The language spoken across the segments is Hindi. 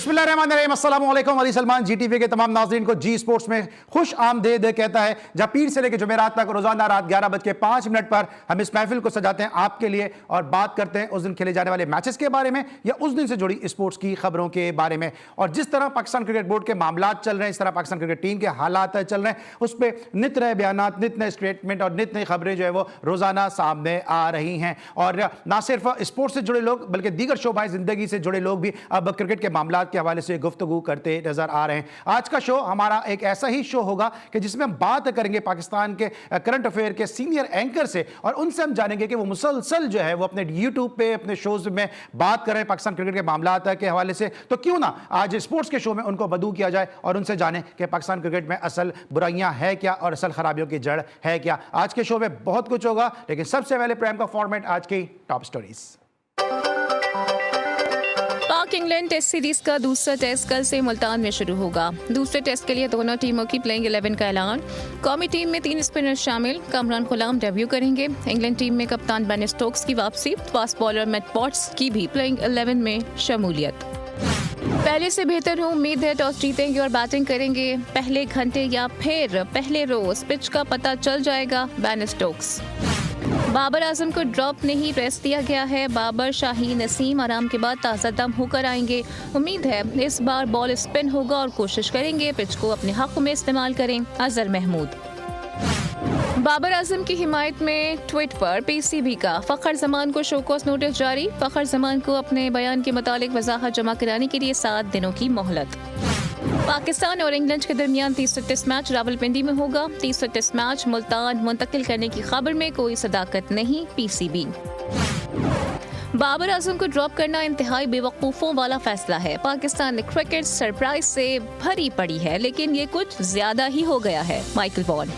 बिस्मिल्लाहिर्रहमानिर्रहीम, अस्सलाम वालेकुम। अली सलमान जी टीवी के तमाम नाज़रीन को जी स्पोर्ट्स में खुश आमदेद कहता है, जहाँ पीर से लेकर जुमेरात तक रोजाना रात 11:05 पर हम इस महफिल को सजाते हैं आपके लिए और बात करते हैं उस दिन खेले जाने वाले मैचेस के बारे में या उस दिन से जुड़ी स्पोर्ट्स की खबरों के बारे में। और जिस तरह पाकिस्तान क्रिकेट बोर्ड के मामला चल रहे हैं, इस तरह पाकिस्तान क्रिकेट टीम के हालात चल रहे हैं, उस पर नित नए बयान, नित नए स्टेटमेंट और नित नई खबरें जो है वो रोजाना सामने आ रही हैं। और ना सिर्फ स्पोर्ट्स से जुड़े लोग बल्कि दीगर शोबाए जिंदगी से जुड़े लोग भी अब क्रिकेट के मामला के हवाले से गुफ्तगू करते नजर आ रहे हैं। आज का शो हमारा एक ऐसा ही शो होगा कि जिसमें हम बात करेंगे पाकिस्तान के करंट अफेयर के सीनियर एंकर से और उनसे हम जानेंगे कि वो मुसलसल जो है वो अपने यूट्यूब पे अपने शोज में बात कर रहे हैं पाकिस्तान क्रिकेट के मामला के हवाले से, तो क्यों ना आज स्पोर्ट्स के शो में उनको मदऊ किया जाए और उनसे जाने कि पाकिस्तान क्रिकेट में असल बुराइयां है क्या और असल खराबियों की जड़ है क्या। आज के शो में बहुत कुछ होगा, लेकिन सबसे पहले प्रोग्राम का फॉर्मेट आज की टॉप स्टोरीज। पाक इंग्लैंड टेस्ट सीरीज का दूसरा टेस्ट कल से मुल्तान में शुरू होगा। दूसरे टेस्ट के लिए दोनों टीमों की प्लेइंग 11 का ऐलान। कौमी टीम में 3 स्पिनर शामिल। कामरान गुलाम डेब्यू करेंगे। इंग्लैंड टीम में कप्तान बेन स्टोक्स की वापसी। फास्ट बॉलर मैट पॉट्स की भी प्लेइंग 11 में शमूलियत। पहले से बेहतर हूँ, उम्मीद है टॉस जीतेंगे और बैटिंग करेंगे पहले घंटे या फिर पहले रोज पिच का पता चल जाएगा, बेन स्टोक्स। बाबर आजम को ड्रॉप नहीं, रेस्ट दिया गया है। बाबर, शाहीन, नसीम आराम के बाद ताज़ा दम होकर आएंगे। उम्मीद है इस बार बॉल स्पिन होगा और कोशिश करेंगे पिच को अपने हक में इस्तेमाल करें, अजहर महमूद। बाबर आजम की हिमायत में ट्वीट पर पीसीबी का फ़खर जमान को शोकॉज नोटिस जारी। फ़खर जमान को अपने बयान के मुतालिक वजाहत जमा कराने के लिए 7 दिनों की मोहलत। पाकिस्तान और इंग्लैंड के दरमियान तीसरा टेस्ट मैच रावलपिंडी में होगा। तीसरा टेस्ट मैच मुल्तान मुंतकिल करने की खबर में कोई सदाकत नहीं, पीसीबी। बाबर आजम को ड्रॉप करना इंतहाई बेवकूफ़ों वाला फैसला है। पाकिस्तान क्रिकेट सरप्राइज से भरी पड़ी है, लेकिन ये कुछ ज्यादा ही हो गया है, माइकल वॉन।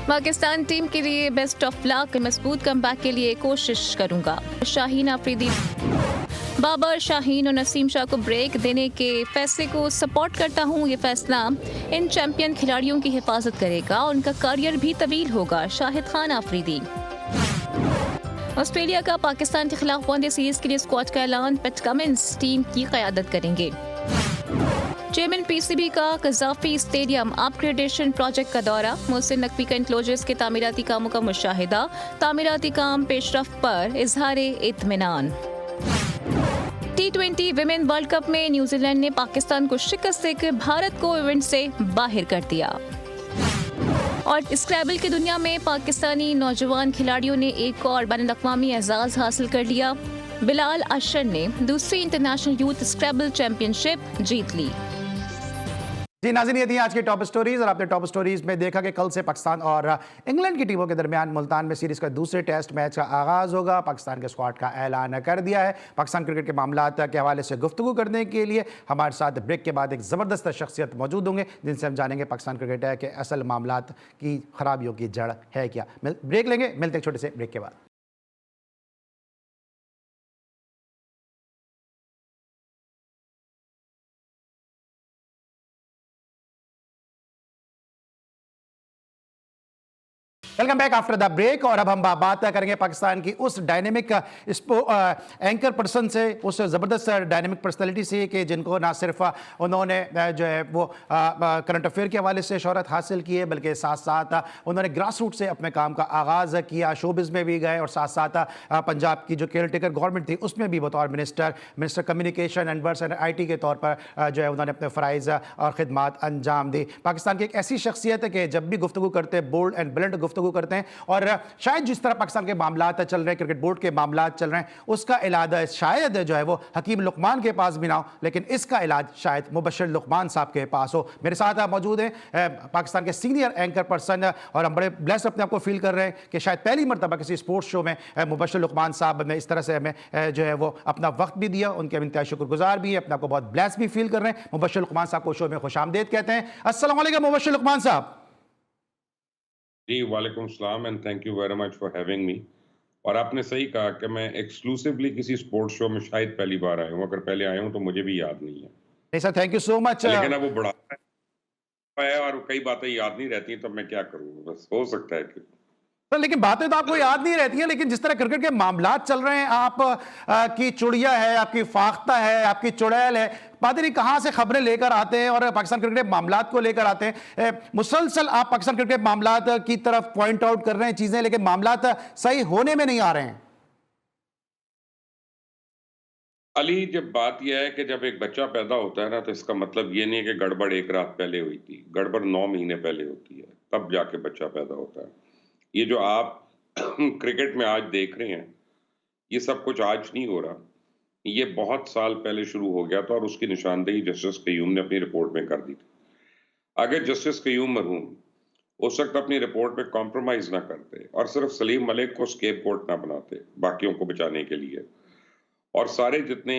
पाकिस्तान टीम के लिए बेस्ट ऑफ लक, मजबूत कमबैक के लिए कोशिश करूंगा, शाहीन आफरीदी। बाबर, शाहीन और नसीम शाह को ब्रेक देने के फैसले को सपोर्ट करता हूं। ये फैसला इन चैंपियन खिलाड़ियों की हिफाजत करेगा, उनका करियर भी तवील होगा, शाहिद खान आफरीदी। ऑस्ट्रेलिया का पाकिस्तान के खिलाफ वनडे सीरीज के लिए स्क्वाड का ऐलान। पैट कमिंस टीम की क़यादत करेंगे। चेयरमैन पीसीबी का कज़ाफी स्टेडियम अपग्रेडेशन प्रोजेक्ट का दौरा। मोहसिन नकवी का इंक्लोजर्स के तामीराती कामों का मुशाहिदा। तामीराती काम पेशरफ पर इजहार इत्मीनान। T20 विमेन वर्ल्ड कप में न्यूजीलैंड ने पाकिस्तान को शिकस्त देकर भारत को इवेंट से बाहर कर दिया। और स्क्रैबल की दुनिया में पाकिस्तानी नौजवान खिलाड़ियों ने एक और बैनुल-अक़वामी एजाज हासिल कर लिया। बिलाल अशर ने दूसरी इंटरनेशनल यूथ स्क्रैबल चैंपियनशिप जीत ली। जी नाज़रीन, ये थी आज की टॉप स्टोरीज और आपने टॉप स्टोरीज में देखा कि कल से पाकिस्तान और इंग्लैंड की टीमों के दरमियान मुल्तान में सीरीज का दूसरे टेस्ट मैच का आगाज होगा। पाकिस्तान के स्क्वाड का ऐलान कर दिया है। पाकिस्तान क्रिकेट के मामला के हवाले से गुफ्तगू करने के लिए हमारे साथ ब्रेक के बाद एक ज़बरदस्त शख्सियत मौजूद होंगे, जिनसे हम जानेंगे पाकिस्तान क्रिकेट है कि असल मामला की खराबियों की जड़ है क्या। ब्रेक लेंगे, मिलते एक छोटे से ब्रेक के बाद। Welcome back after the break. और अब हम बात करेंगे पाकिस्तान की उस डायनेमिक एंकर पर्सन से, उस ज़बरदस्त डायनेमिक पर्सनैलिटी से कि जिनको ना सिर्फ उन्होंने जो है वो करंट अफेयर के हवाले से शोहरत हासिल की है, बल्कि साथ साथ उन्होंने ग्रास रूट से अपने काम का आगाज़ किया, शोबिज़ में भी गए और साथ साथ पंजाब की जो केयर टेकर गवर्नमेंट थी उसमें भी बतौर minister communication and words and IT के तौर पर जो है उन्होंने अपने फ़राइज़ और ख़िदमात अंजाम दी। पाकिस्तान की एक ऐसी शख्सियत है कि जब भी गुफ्तगू करते हैं बोल्ड एंड ब्लंट गुफ्तगू करते हैं और शायद जिस तरह पाकिस्तान के मामला चल रहे हैं, क्रिकेट बोर्ड के मामला चल रहे हैं, उसका इलाज शायद जो है वो हकीम लुकमान के पास भी ना हो, लेकिन इसका इलाज शायद मुबश्शिर लुकमान साहब के पास हो। मेरे साथ आप मौजूद हैं पाकिस्तान के सीनियर एंकर पर्सन और हम बड़े ब्लेस्ड अपने आप को फील कर रहे हैं कि शायद पहली मरतबा किसी स्पोर्ट्स शो में मुबश्शिर लुकमान साहब ने इस तरह से हमें जो है वो अपना वक्त भी दिया, उनके हम इंतहाई शुक्रगुजार भी है, अपने आप को बहुत ब्लेस्ड भी फील कर रहे हैं। मुबश्शिर लुकमान साहब को शो में खुशामदीद कहते हैं। अस्सलाम वालेकुम मुबश्शिर लुकमान साहब। जी वालेकुम सलाम and thank you very much for having me. और आपने सही कहा कि मैं एक्सक्लूसिवली किसी स्पोर्ट्स शो में शायद पहली बार आया हूँ, अगर पहले आया हूँ तो मुझे भी याद नहीं है। नहीं sir, thank you so much. लेकिन अब वो बड़ा है और कई बातें याद नहीं रहती, तो मैं क्या करूँ, बस हो सकता है कि सर लेकिन बातें तो आपको याद नहीं रहती हैं, लेकिन जिस तरह क्रिकेट के मामलात चल रहे हैं, आप की चुड़िया है, आपकी फाख्ता है, आपकी चुड़ैल है, पता नहीं कहां से खबरें लेकर आते हैं और पाकिस्तान क्रिकेट के मामलात को लेकर आते हैं। मुसलसल आप पाकिस्तान क्रिकेट के मामलात की तरफ पॉइंट आउट कर रहे हैं चीजें, लेकिन मामलात सही होने में नहीं आ रहे हैं। अली, जब बात यह है कि जब एक बच्चा पैदा होता है ना, तो इसका मतलब ये नहीं है कि गड़बड़ एक रात पहले हुई थी। गड़बड़ 9 महीने पहले होती है, तब जाके बच्चा पैदा होता है। ये जो आप क्रिकेट में आज देख रहे हैं, ये सब कुछ आज नहीं हो रहा। ये बहुत साल पहले शुरू हो गया था और उसकी निशानदेही जस्टिस कयूम ने अपनी रिपोर्ट में कर दी थी। अगर जस्टिस कयूम मरहूम उस वक्त अपनी रिपोर्ट में कॉम्प्रोमाइज ना करते और सिर्फ सलीम मलिक को स्केपगोट ना बनाते बाकियों को बचाने के लिए, और सारे जितने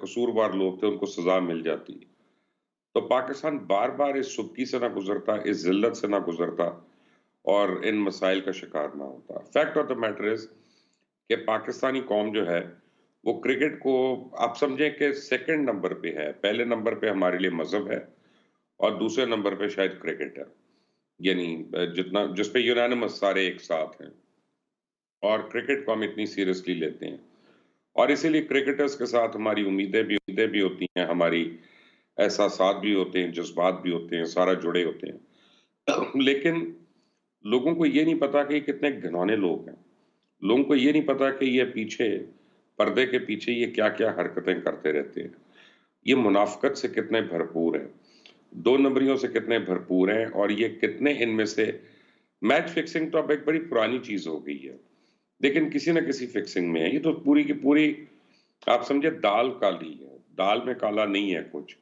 कसूरवार लोग थे उनको सजा मिल जाती, तो पाकिस्तान बार बार इस सुबकी से ना गुजरता, इस जिल्लत से ना गुजरता और इन मसाइल का शिकार ना होता। Fact of the matter is कि पाकिस्तानी कौम जो है वो क्रिकेट को आप समझें कि सेकंड नंबर पे है। पहले नंबर पे हमारे लिए मजहब है और दूसरे नंबर पे शायद क्रिकेट है, यानी जितना जिसपे यूनानिमस सारे एक साथ हैं और क्रिकेट को हम इतनी सीरियसली लेते हैं। और इसीलिए क्रिकेटर्स के साथ हमारी उम्मीदें भी होती हैं, हमारी एहसासात भी होते हैं, जज्बात भी होते हैं, सारा जुड़े होते हैं। लेकिन लोगों को ये नहीं पता कि कितने घिनौने लोग हैं। लोगों को ये नहीं पता कि ये पीछे पर्दे के पीछे ये क्या क्या हरकतें करते रहते हैं। ये मुनाफकत से कितने भरपूर हैं, 2 नंबरियों से कितने भरपूर हैं, और ये कितने इनमें से मैच फिक्सिंग तो अब एक बड़ी पुरानी चीज हो गई है, लेकिन किसी न किसी फिक्सिंग में है। ये तो पूरी की पूरी आप समझे दाल काली है, दाल में काला नहीं है कुछ।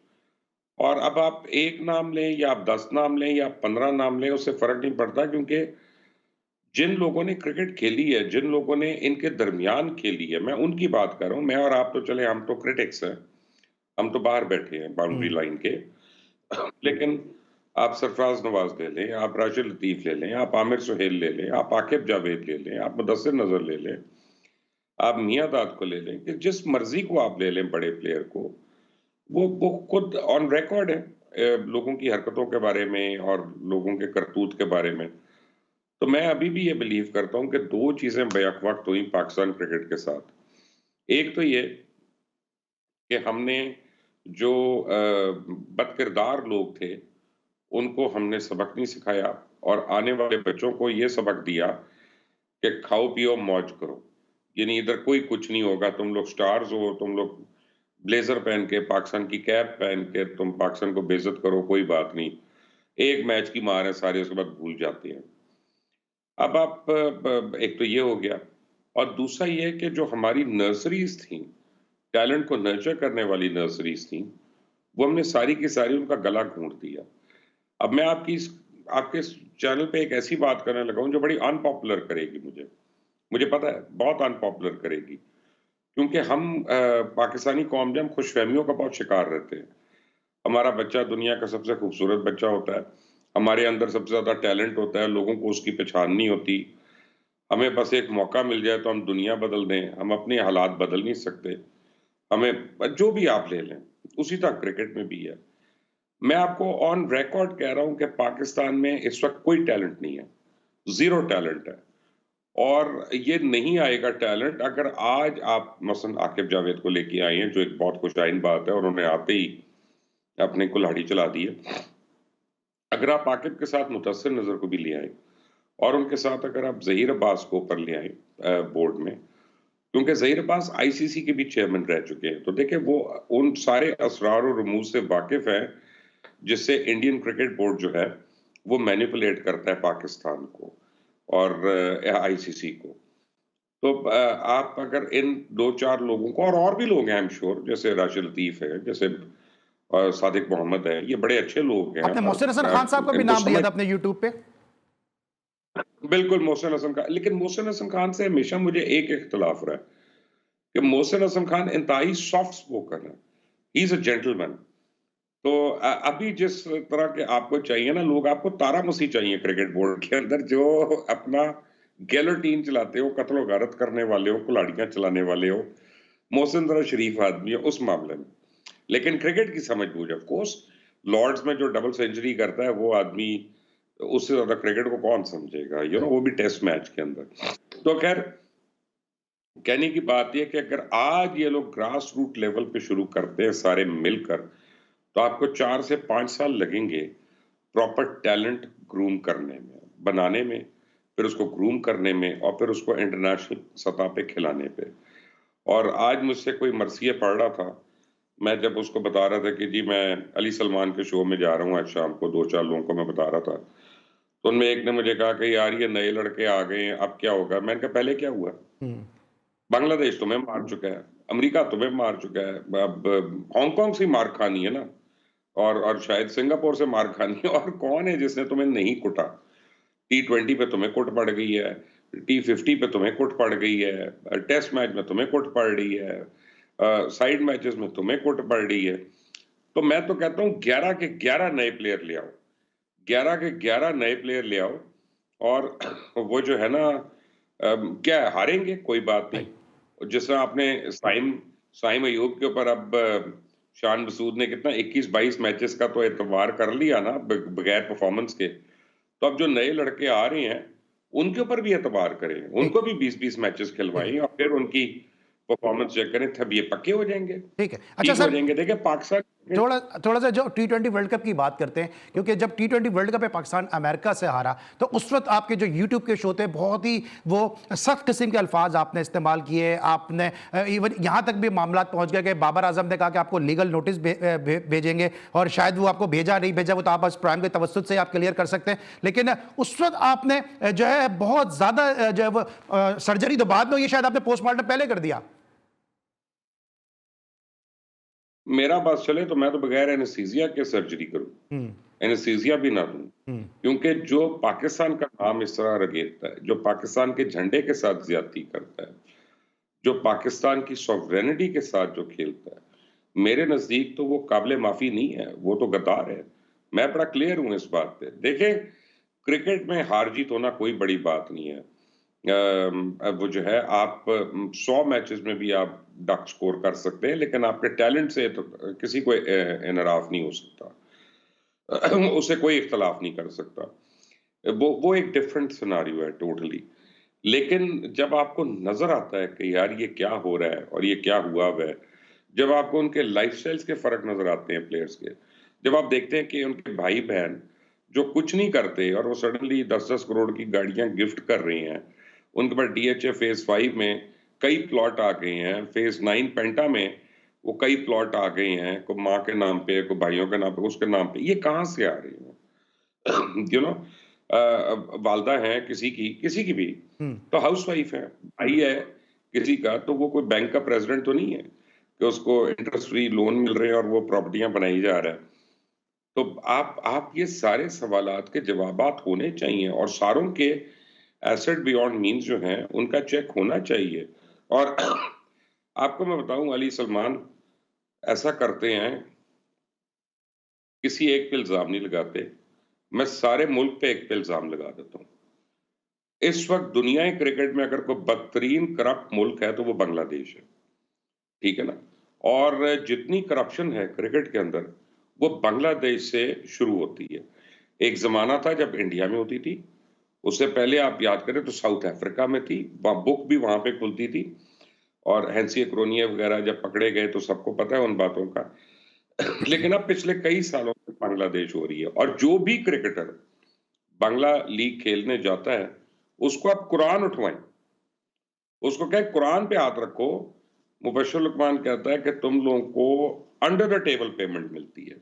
और अब आप 1 नाम लें या आप 10 नाम लें या 15 नाम लें, उससे फर्क नहीं पड़ता, क्योंकि जिन लोगों ने क्रिकेट खेली है, जिन लोगों ने इनके दरमियान खेली है, मैं उनकी बात कर रहा हूं। मैं और आप तो चले, हम तो क्रिटिक्स हैं, हम तो बाहर बैठे हैं बाउंड्री लाइन के। लेकिन आप सरफराज नवाज ले लें, आप राशिद लतीफ ले लें, आप आमिर सुहेल ले लें, आप आकिब जावेद ले लें, आप मुदस्सिर नजर ले लें, आप मियां दाद को ले लें, कि जिस मर्जी को आप ले लें बड़े प्लेयर को, वो खुद ऑन रिकॉर्ड है लोगों की हरकतों के बारे में और लोगों के करतूत के बारे में। तो मैं अभी भी ये बिलीव करता हूं कि 2 चीजें बैक वक्त हुई पाकिस्तान क्रिकेट के साथ। एक तो ये कि हमने जो बदकिरदार लोग थे उनको हमने सबक नहीं सिखाया, और आने वाले बच्चों को ये सबक दिया कि खाओ पियो मौज करो, यानी इधर कोई कुछ नहीं होगा। तुम लोग स्टार्स हो, तुम लोग ब्लेजर पहन के, पाकिस्तान की कैप पहन के तुम पाकिस्तान को बेइज्जत करो, कोई बात नहीं, एक मैच की मार है सारे, उसके बाद भूल जाते हैं। अब आप एक तो ये हो गया, और दूसरा ये है कि जो हमारी नर्सरीज थी, टैलेंट को नर्चर करने वाली नर्सरीज थी, वो हमने सारी की सारी उनका गला घूंट दिया। अब मैं आपके चैनल पे एक ऐसी बात करने लगा हूं जो बड़ी अनपॉपुलर करेगी, मुझे पता है बहुत अनपॉपुलर करेगी, क्योंकि हम पाकिस्तानी कौम जब खुशफहमियों का बहुत शिकार रहते हैं। हमारा बच्चा दुनिया का सबसे खूबसूरत बच्चा होता है, हमारे अंदर सबसे ज्यादा टैलेंट होता है, लोगों को उसकी पहचान नहीं होती। हमें बस एक मौका मिल जाए तो हम दुनिया बदल दें, हम अपने हालात बदल नहीं सकते। हमें जो भी आप ले लें, उसी तरह क्रिकेट में भी है। मैं आपको ऑन रिकॉर्ड कह रहा हूं कि पाकिस्तान में इस वक्त कोई टैलेंट नहीं है, 0 टैलेंट है, और ये नहीं आएगा टैलेंट अगर आज आप मसलन आकिब जावेद को लेके आए हैं, जो एक बहुत खुशाइन बात है, और उन्होंने आते ही अपनी कुल्हाड़ी चला दी है। अगर आप आकिब के साथ मुदस्सिर नजर को भी ले आए, और उनके साथ अगर आप जहीर अब्बास को ऊपर ले आए बोर्ड में, क्योंकि जहीर अब्बास आईसीसी के भी चेयरमैन रह चुके हैं, तो देखिए वो उन सारे असरार और रमूज से वाकिफ है जिससे इंडियन क्रिकेट बोर्ड जो है वो मैनिपुलेट करता है पाकिस्तान को और आईसीसी को। तो आप अगर इन 2-4 लोगों को, और भी लोग हैं आई एम श्योर, जैसे राशिद लतीफ है, जैसे सादिक मोहम्मद है, ये बड़े अच्छे लोग हैं। आपने मोहसिन हसन खान साहब का भी नाम लिया था अपने यूट्यूब पे। बिल्कुल, मोहसिन हसन खान, लेकिन मोहसिन हसन खान से हमेशा मुझे एक इख्तलाफ रहा है कि मोहसिन हसन खान इंतहाई सॉफ्ट स्पोकन है, ही इज अ जेंटलमैन। तो अभी जिस तरह के आपको चाहिए ना लोग, आपको तारा मसीह चाहिए क्रिकेट बोर्ड के अंदर, जो अपना गैलोटीन चलाते हो, कत्लो गारत करने वाले हो, कुल्हाड़ियां चलाने वाले हो। मोहसिन जरा शरीफ आदमी है उस मामले में, लेकिन क्रिकेट की समझ बूझ, ऑफ कोर्स लॉर्ड्स में जो डबल सेंचुरी करता है वो आदमी, उससे ज्यादा क्रिकेट को कौन समझेगा, वो भी टेस्ट मैच के अंदर। तो खैर, कहने की बात यह कि अगर आज ये लोग ग्रास रूट लेवल पे शुरू करते हैं सारे मिलकर तो आपको 4 से 5 साल लगेंगे प्रॉपर टैलेंट ग्रूम करने में, बनाने में, फिर उसको ग्रूम करने में और फिर उसको इंटरनेशनल सतह पे खिलाने पे। और आज मुझसे कोई मरसिया पढ़ रहा था, मैं जब उसको बता रहा था कि जी मैं अली सलमान के शो में जा रहा हूँ आज शाम को, 2-4 लोगों को मैं बता रहा था। तो उनमें एक ने मुझे कहा कि यार ये नए लड़के आ गए हैं, अब क्या होगा? मैंने कहा पहले क्या हुआ? बांग्लादेश तुम्हें मार चुका है, अमेरिका तुम्हें मार चुका है, अब हांगकांग से मार खानी है ना, और शायद सिंगापुर से मार खानी है, और कौन है जिसने तुम्हें नहीं कुटा? T20 पे तुम्हें कुट पड़ गई है, T50 पे तुम्हें कुट पड़ गई है, टेस्ट मैच में तुम्हें कुट पड़ रही है, साइड मैचेस में तुम्हें कुट पड़ रही है। तो मैं तो कहता हूँ 11 के 11 नए प्लेयर ले आओ, 11 के 11 नए प्लेयर ले आओ, और वो जो है ना, क्या है, हारेंगे कोई बात नहीं। जिस तरह आपने साइम अयूब के ऊपर अब शान मसूद ने कितना 21-22 मैचेस का तो एतबार कर लिया ना बगैर परफॉर्मेंस के। तो अब जो नए लड़के आ रहे हैं उनके ऊपर भी एतबार करें, उनको भी 20-20 मैचेस खिलवाएं और फिर उनकी परफॉर्मेंस चेक करें, तब ये पक्के हो जाएंगे, ठीक है। अच्छा ठीक हो सर, जाएंगे। देखिए पाकिस्तान थोड़ा थोड़ा सा जो T20 वर्ल्ड कप की बात करते हैं, क्योंकि जब T20 वर्ल्ड कप में पाकिस्तान अमेरिका से हारा तो उस वक्त आपके जो यूट्यूब के शो थे बहुत ही वो सख्त किस्म के अल्फाज आपने इस्तेमाल किए, आपने इवन यहाँ तक भी मामला पहुँच गए कि बाबर आजम ने कहा कि आपको लीगल नोटिस भेजेंगे, और शायद वो आपको भेजा नहीं भेजा वो तो आप बस प्राइम के तवस्सुत से आप क्लियर कर सकते हैं। लेकिन उस वक्त आपने जो है बहुत ज़्यादा जो है वो सर्जरी तो बाद में हुई, शायद आपने पोस्टमार्टम पहले कर दिया। मेरा बात चले तो मैं तो बगैर एनेस्थीसिया के सर्जरी करूं, एनेस्थीसिया भी ना दूं, क्योंकि जो पाकिस्तान का नाम इस तरह रगेदता है, जो पाकिस्तान के झंडे के साथ ज्यादती करता है, जो पाकिस्तान की सॉवरेनिटी के साथ जो खेलता है, मेरे नजदीक तो वो काबिल माफी नहीं है, वो तो गद्दार है। मैं बड़ा क्लियर हूं इस बात पे। देखें, क्रिकेट में हार जीत होना कोई बड़ी बात नहीं है। वो जो है आप 100 मैचेस में भी आप डक स्कोर कर सकते हैं, लेकिन आपके टैलेंट से तो किसी को इनराफ नहीं हो सकता, उससे कोई इख्तलाफ नहीं कर सकता। वो एक डिफरेंट सिनारियो है टोटली। लेकिन जब आपको नजर आता है कि यार ये क्या हो रहा है और ये क्या हुआ हुआ है, जब आपको उनके लाइफस्टाइल्स के फर्क नजर आते हैं प्लेयर्स के, जब आप देखते हैं कि उनके भाई बहन जो कुछ नहीं करते और वो सडनली 10-10 करोड़ की गाड़ियां गिफ्ट कर रहे हैं, उनके पास DHA फेज 5 में कई प्लॉट आ गए हैं, फेज 9 पेंटा में वो कई प्लॉट आ गए हैं, को माँ के नाम पे, को भाइयों के नाम पे, उसके नाम पे। ये कहाँ से आ रही है? यू नो, वालदा है किसी की भी तो हाउसवाइफ है, भाई है किसी का तो वो कोई बैंक का प्रेसिडेंट तो नहीं है कि उसको इंटरेस्ट फ्री लोन मिल रहे हैं और वो प्रॉपर्टियां बनाई जा रहा है। तो आप ये सारे सवालात के जवाबात होने चाहिए, और सारों के एसेट बियॉन्ड मीन्स जो हैं उनका चेक होना चाहिए। और आपको मैं बताऊं, अली सलमान ऐसा करते हैं, किसी एक पे इल्जाम नहीं लगाते, मैं सारे मुल्क पे एक पे इल्जाम लगा देता हूं। इस वक्त दुनिया क्रिकेट में अगर कोई बदतरीन करप्ट मुल्क है तो वो बांग्लादेश है, ठीक है ना। और जितनी करप्शन है क्रिकेट के अंदर वो बांग्लादेश से शुरू होती है। एक जमाना था जब इंडिया में होती थी, उससे पहले आप याद करें तो साउथ अफ्रीका में थी, बुक भी वहां पे खुलती थी, और हैंसी क्रोनिया वगैरह जब पकड़े गए तो सबको पता है उन बातों का। लेकिन अब पिछले कई सालों से बांग्लादेश हो रही है, और जो भी क्रिकेटर बांग्ला लीग खेलने जाता है उसको आप कुरान उठवाएं, उसको क्या कुरान पे हाथ रखो। मुबश्शिर लुकमान कहता है कि तुम लोगों को अंडर द टेबल पेमेंट मिलती है,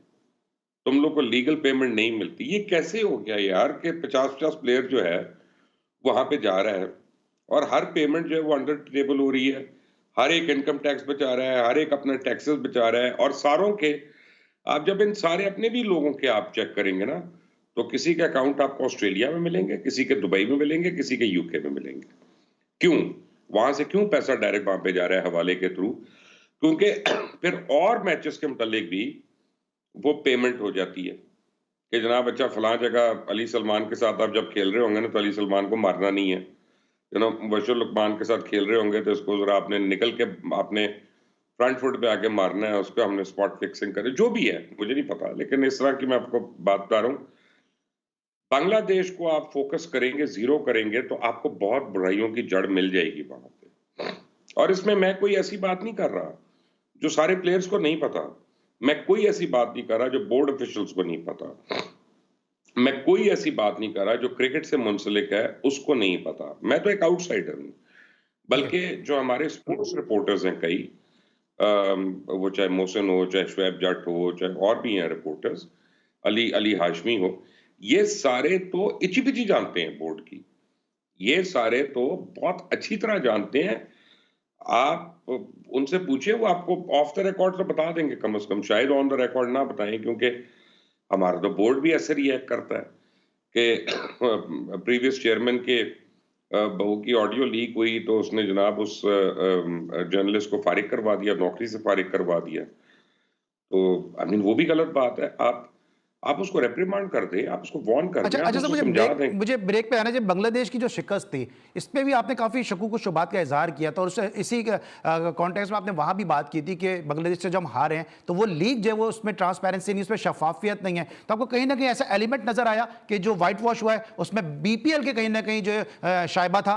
तुम लोग को लीगल पेमेंट नहीं मिलती। ये कैसे हो गया यार कि 50-50 प्लेयर जो है वहां पे जा रहा है और हर पेमेंट जो है वो अंडर टेबल हो रही है, हर एक इनकम टैक्स बचा रहा है, हर एक अपना टैक्सेस बचा रहा है, और सारों के आप जब इन सारे अपने भी लोगों के आप चेक करेंगे ना तो किसी के अकाउंट आपको ऑस्ट्रेलिया में मिलेंगे, किसी के दुबई में मिलेंगे, किसी के यूके में मिलेंगे। क्यों? वहां से क्यों पैसा डायरेक्ट वहां पे जा रहा है हवाले के थ्रू? क्योंकि फिर और मैचेस के मुतालिक भी वो पेमेंट हो जाती है कि जनाब अच्छा फलां जगह अली सलमान के साथ आप जब खेल रहे होंगे ना तो अली सलमान को मारना नहीं है, मुबश्शिर लुकमान के साथ खेल रहे होंगे तो इसको जरा आपने निकल के आपने फ्रंट फुट पे आके मारना है, उसको हमने स्पॉट फिक्सिंग करे, जो भी है मुझे नहीं पता, लेकिन इस तरह की मैं आपको बात बता रहा हूँ। बांग्लादेश को आप फोकस करेंगे, जीरो करेंगे तो आपको बहुत बुराइयों की जड़ मिल जाएगी वहां पे। और इसमें मैं कोई ऐसी बात नहीं कर रहा जो सारे प्लेयर्स को नहीं पता। मैं कोई ऐसी बात नहीं कर रहा जो बोर्ड ऑफिशियल्स को नहीं पता। मैं कोई ऐसी बात नहीं कर रहा जो क्रिकेट से मुंसलिक है, उसको नहीं पता। मैं तो एक आउटसाइडर हूँ। ठीक है। बल्कि जो हमारे स्पोर्ट्स रिपोर्टर्स हैं कई, वो चाहे मोहसिन हो, चाहे शुएब जट हो, चाहे और भी हैं रिपोर्टर्स, अली अली हाशमी हो, ये सारे तो इची-पिची जानते हैं बोर्ड की। ये सारे तो बहुत अच्छी तरह जानते हैं। आप उनसे पूछिए, वो आपको ऑफ द रिकॉर्ड तो बता देंगे कम से कम, शायद ऑन द रिकॉर्ड ना बताएँ, क्योंकि हमारा तो बोर्ड भी ऐसे रिएक्ट करता है कि प्रीवियस चेयरमैन के बहू की ऑडियो लीक हुई तो उसने जनाब उस जर्नलिस्ट को फारिग करवा दिया, नौकरी से फारिग करवा दिया। तो आई मीन वो भी गलत बात है। आप उसको रिप्रिमांड कर दें, आप उसको वार्न कर अच्छा दें, आप अच्छा सर, उसको मुझे समझा दें। ब्रेक पे आना है। बांग्लादेश की जो शिकस्त थी, इस पे भी आपने काफ़ी शकूक व शुबात का इजहार किया था, और इसी कॉन्टेक्स्ट में आपने वहाँ भी बात की थी कि बांग्लादेश से जब हम हारे हैं तो वो लीग जो है वो उसमें ट्रांसपेरेंसी नहीं, उसमें शफाफियत नहीं है। तो आपको कहीं ना कहीं ऐसा एलिमेंट नजर आया कि जो वाइट वॉश हुआ है उसमें बीपीएल के कहीं ना कहीं जो शायबा था?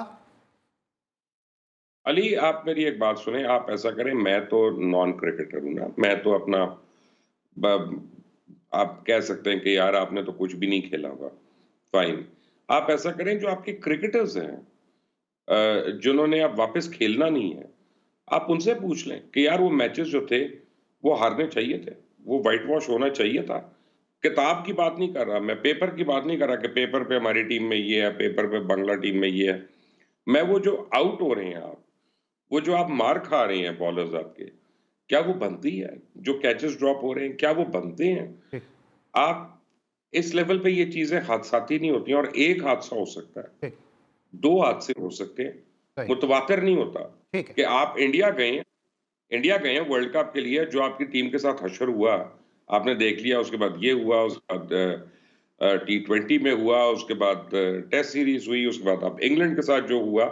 अली, आप मेरी एक बात सुने, आप ऐसा करें, मैं तो नॉन क्रिकेटर हूँ ना, मैं तो अपना आप कह सकते हैं कि यार आपने तो कुछ भी नहीं खेला होगा, फाइन। आप ऐसा करें, जो आपके क्रिकेटर्स हैं, जिन्होंने अब वापस खेलना नहीं है, आप उनसे पूछ लें कि यार वो मैचेस जो थे वो हारने चाहिए थे, वो व्हाइट वॉश होना चाहिए था। किताब की बात नहीं कर रहा मैं, पेपर की बात नहीं कर रहा कि पेपर पे हमारी टीम में ये है, पेपर पे बांग्ला टीम में ये है। मैं वो जो आउट हो रहे हैं आप, वो जो आप मार खा रहे हैं बॉलर्स आपके, क्या वो बनती है? जो कैचेस ड्रॉप हो रहे हैं, क्या वो बनते हैं? ठीक आप इस लेवल पे ये चीजें हादसाती नहीं होती हैं, और एक हादसा हो सकता है, ठीक 2 हादसे हो सकते हैं, सही। मुतवातिर नहीं होता। ठीक है। कि आप इंडिया गए हैं वर्ल्ड कप के लिए, जो आपकी टीम के साथ हशर हुआ, आपने देख लिया, उसके बाद ये हुआ, उसके बाद T20 में हुआ, उसके बाद टेस्ट सीरीज हुई, उसके बाद अब इंग्लैंड के साथ जो हुआ।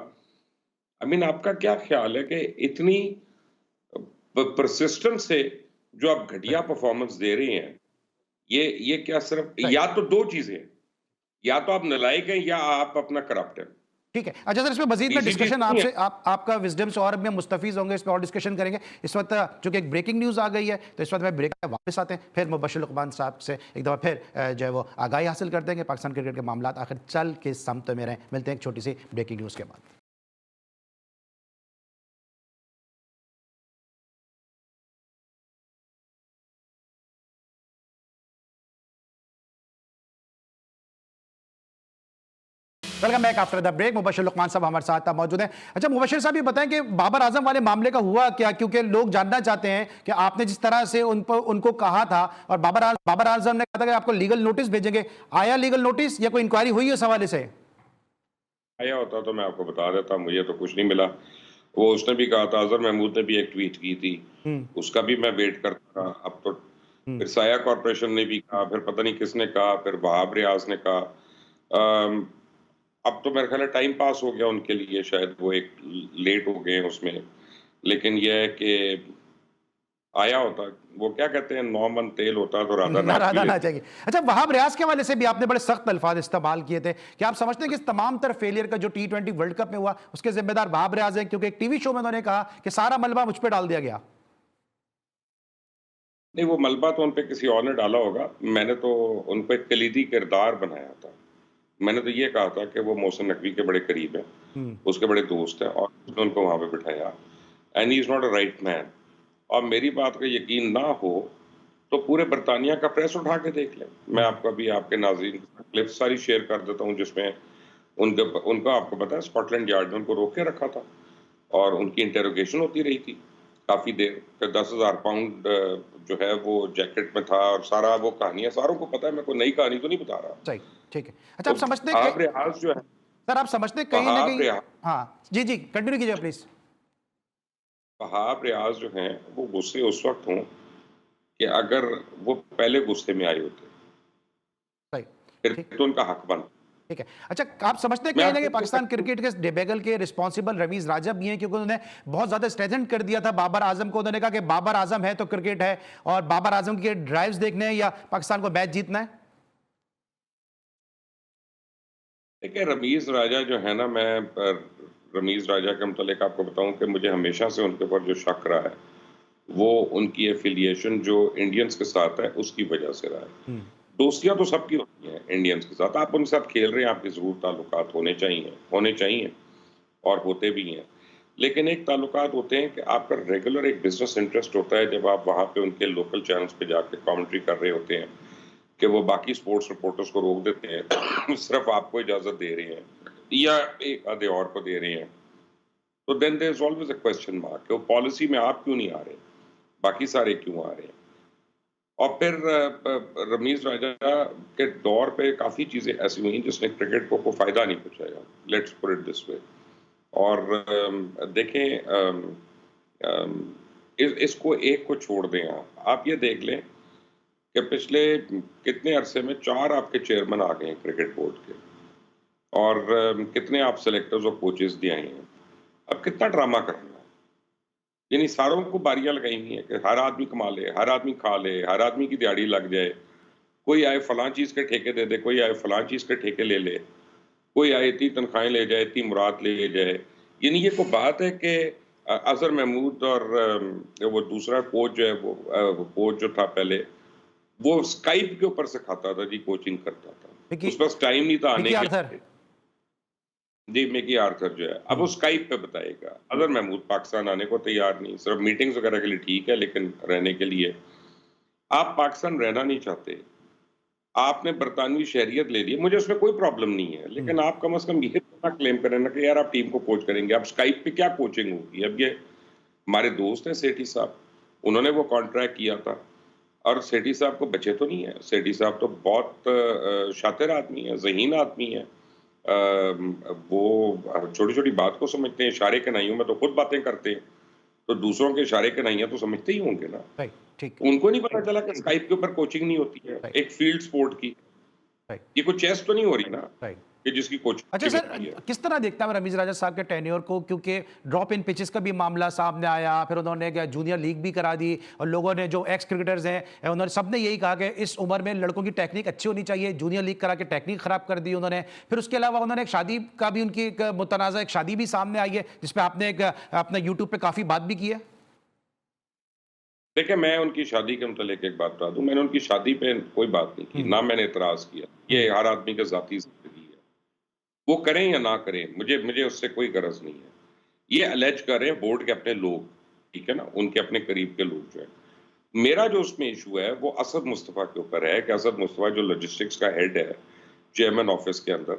आई मीन आपका क्या ख्याल है कि इतनी परसिस्टेंस से जो आप घटिया सही। परफॉर्मेंस दे रहे हैं, ये क्या सिर्फ सही। या तो 2 चीजें हैं, या तो आप नालायक हैं या आप अपना करप्ट हैं। ठीक है। अच्छा सर, इसमें मजीद में तीसरी चीज डिस्कशन नहीं है। आपसे आपका विजडम से और भी हम मुस्तफीज होंगे, इस पर और डिस्कशन करेंगे। इस वक्त चूंकि एक ब्रेकिंग न्यूज़ आ गई है, तो इस वक्त मैं ब्रेक वापस आते हैं, फिर मुबशिर लुकमान साहब से एक दफ़ा फिर जो है वो आगाही हासिल कर देंगे पाकिस्तान क्रिकेट के मामला आखिर चल के समत में रहें। मिलते हैं एक छोटी सी ब्रेकिंग न्यूज़ के बाद। Welcome back after the break. Mubashir Luqman साहब हमारे साथ मौजूद हैं। अच्छा मुबशिर साहब, ये बताएं कि बाबर आजम वाले मामले का हुआ क्या, क्योंकि लोग जानना चाहते हैं कि आपने जिस तरह से उनको कहा था, और बाबर आजम ने कहा था कि आपको लीगल नोटिस भेजेंगे, आया लीगल नोटिस या कोई इंक्वायरी हुई है इस हवाले से? आया होता तो मैं आपको बता देता, मुझे तो कुछ नहीं मिला। वो उसने भी कहा था, अजहर महमूद ने भी एक ट्वीट की थी, हम्म। उसका भी मैं वेट करता रहा। अब तो हम्म। फिर साया कॉर्पोरेशन ने भी कहा, फिर पता नहीं किसने कहा, फिर वहाब रियाज ने कहा। अम, अब तो मेरे ख्याल है टाइम पास हो गया उनके लिए, शायद वो एक लेट हो गए हैं उसमें। लेकिन यह है कि आया होता, वो क्या कहते हैं, 9 मन तेल होता तो राधा नाक भी नारादा ना लेते। चाहिए। अच्छा, वहाब रियाज के हवाले से भी आपने बड़े सख्त अल्फाज इस्तेमाल किए थे। क्या आप समझते हैं कि इस तमाम तर फेलियर का जो T20 वर्ल्ड कप में हुआ उसके जिम्मेदार वहाब रियाज हैं? क्योंकि एक टीवी शो में उन्होंने कहा कि सारा मलबा मुझ पर डाल दिया गया। नहीं, वो मलबा तो उन पे किसी और ने डाला होगा। मैंने तो उन पे एक कलीदी किरदार बनाया था। मैंने तो ये कहा था कि वो मोहसिन नकवी के बड़े करीब हैं, हम्म। उसके बड़े दोस्त हैं, और उसने उनको वहाँ पे बिठाया, and he is not a right man. और मेरी बात का यकीन ना हो तो पूरे बर्तानिया का प्रेस उठा के देख लें। मैं आपको अभी आपके नाज़रीन के साथ क्लिप सारी शेयर कर देता हूँ, जिसमें उनका आपको पता है स्कॉटलैंड यार्ड में उनको रोक के रखा था, और उनकी इंटेरोगेशन होती रही थी काफ़ी देर। फिर 10,000 पाउंड जो है वो जैकेट में था, और सारा वो कहानियाँ सारों को पता है, मैं कोई नई कहानी तो नहीं बता रहा। सही। ठीक है। अच्छा, तो आप समझते हैं वहाब रियाज जो है, सर, आप समझते हैं कहीं ना वहाब कहीं? रियाज हाँ जी जी, कंटिन्यू कीजिए प्लीज। वहाब रियाज जो हैं, वो गुस्से उस वक्त हों कि अगर वो पहले गुस्से में आए होते, सही। फिर ठीक। तो उनका हक बनता। ठीक है। अच्छा, आप समझते हैं मैं कहीं ना आपको कहीं ये पाकिस्तान फैक्ट क्रिकेट के डिबेकल के रिस्पॉन्सिबल रमीज राजा भी हैं, क्योंकि उन्होंने बहुत ज्यादा स्ट्रेंथन कर दिया था बाबर आजम को। उन्होंने कहा कि बाबर आजम है तो क्रिकेट है, और बाबर आजम के ड्राइव्स देखने हैं या पाकिस्तान को मैच जीतना है। देखिए, रमीज राजा जो है ना, रमीज राजा के मुतालिक आपको बताऊं कि मुझे हमेशा से उनके ऊपर जो शक रहा है, वो उनकी एफिलिएशन जो इंडियंस के साथ है उसकी वजह से रहा है। दोस्तियां तो सबकी होती हैं इंडियंस के साथ, आप उनके साथ खेल रहे हैं, आपके जरूर ताल्लुकात होने चाहिए और होते भी हैं। लेकिन एक ताल्लुकात होते हैं कि आपका रेगुलर एक बिजनेस इंटरेस्ट होता है जब आप वहाँ पे उनके लोकल चैनल्स पे जाके कमेंट्री कर रहे होते हैं कि वो बाकी स्पोर्ट्स रिपोर्टर्स को रोक देते हैं सिर्फ आपको इजाजत दे रहे हैं या एक आधे और को दे रहे हैं, तो then there is always a question mark कि वो पॉलिसी में आप क्यों नहीं आ रहे, बाकी सारे क्यों आ रहे हैं। और फिर रमीज राजा के दौर पे काफी चीजें ऐसी हुई जिसने क्रिकेट को फायदा नहीं पहुंचाया, let's put it this way. और देखें, इसको एक को छोड़ दें, आप ये देख लें कि पिछले कितने अरसे में 4 आपके चेयरमैन आ गए हैं क्रिकेट बोर्ड के, और कितने आप सेलेक्टर्स और कोचेस दिए हैं। अब कितना ड्रामा करना है, यानी सारों को बारियां लगाई हुई हैं कि हर आदमी कमा ले, हर आदमी खा ले, हर आदमी की दिहाड़ी लग जाए, कोई आए फलां चीज के ठेके दे दे, कोई आए फलां चीज के ठेके ले ले, कोई आए इतनी तनख्वाहें ले जाए, इतनी मुराद ले जाए। यानी ये कोई बात है कि अजहर महमूद और वो दूसरा कोच जो है, वो कोच जो था पहले, वो स्काइप के ऊपर से खाता था जी, कोचिंग करता था, उस पास टाइम नहीं था आने के। जी, मिकी आर्थर जो है अब वो स्काइप पे बताएगा। अजहर महमूद पाकिस्तान आने को तैयार नहीं, सिर्फ मीटिंग्स वगैरह के लिए ठीक है, लेकिन रहने के लिए आप पाकिस्तान रहना नहीं चाहते, आपने बरतानवी शहरियत ले ली, मुझे उसमें कोई प्रॉब्लम नहीं है, लेकिन आप कम से कम ये ना क्लेम करें ना कि यार आप टीम को कोच करेंगे, आप स्काइप पे क्या कोचिंग होगी। अब ये हमारे दोस्त हैं सेठी साहब, उन्होंने वो कॉन्ट्रैक्ट किया था, और सेठी साहब को बचे तो नहीं है, सेठी साहब तो बहुत शातिर आदमी है, ज़हीन आदमी है, वो छोटी छोटी बात को समझते हैं, इशारे कन्हैयों में तो खुद बातें करते हैं, तो दूसरों के इशारे कन्हैया तो समझते ही होंगे ना। राइट, ठीक। उनको नहीं पता चला कि स्काइप के ऊपर कोचिंग नहीं होती है, एक फील्ड स्पोर्ट की, राइट, ये कोई चेस तो नहीं हो रही ना राइट। कि जिसकी कोचिंग अच्छा होती सर, है। किस तरह देखता है रमीज राजा साहब के टेन्योर को, क्योंकि ड्रॉप इन पिचेस का भी मामला सामने आया, फिर उन्होंने जूनियर लीग भी करा दी, और लोगों ने जो एक्स क्रिकेटर्स हैं उन्होंने सबने यही कहा कि इस उम्र में लड़कों की टेक्निक अच्छी होनी चाहिए, जूनियर लीग करा के टेक्निक खराब कर दी उन्होंने। फिर उसके अलावा उन्होंने एक शादी का भी, उनकी एक मुतनाज़ा एक शादी भी सामने आई है जिसपे आपने एक अपने यूट्यूब पे काफ़ी बात भी की है। देखिए, मैं उनकी शादी के मुतालिक एक बात बता दूं, मैंने उनकी शादी पे कोई बात नहीं की, ना मैंने एतराज किया, ये हर आदमी का जाती जिंदगी है, वो करें या ना करें, मुझे मुझे उससे कोई गरज नहीं है। ये अलेज कर रहे हैं बोर्ड के अपने लोग, ठीक है ना, उनके अपने करीब के लोग जो है। मेरा जो उसमें इशू है वो असद मुस्तफ़ा के ऊपर है कि असद मुस्तफ़ा जो लॉजिस्टिक्स का हेड है चेयरमैन ऑफिस के अंदर,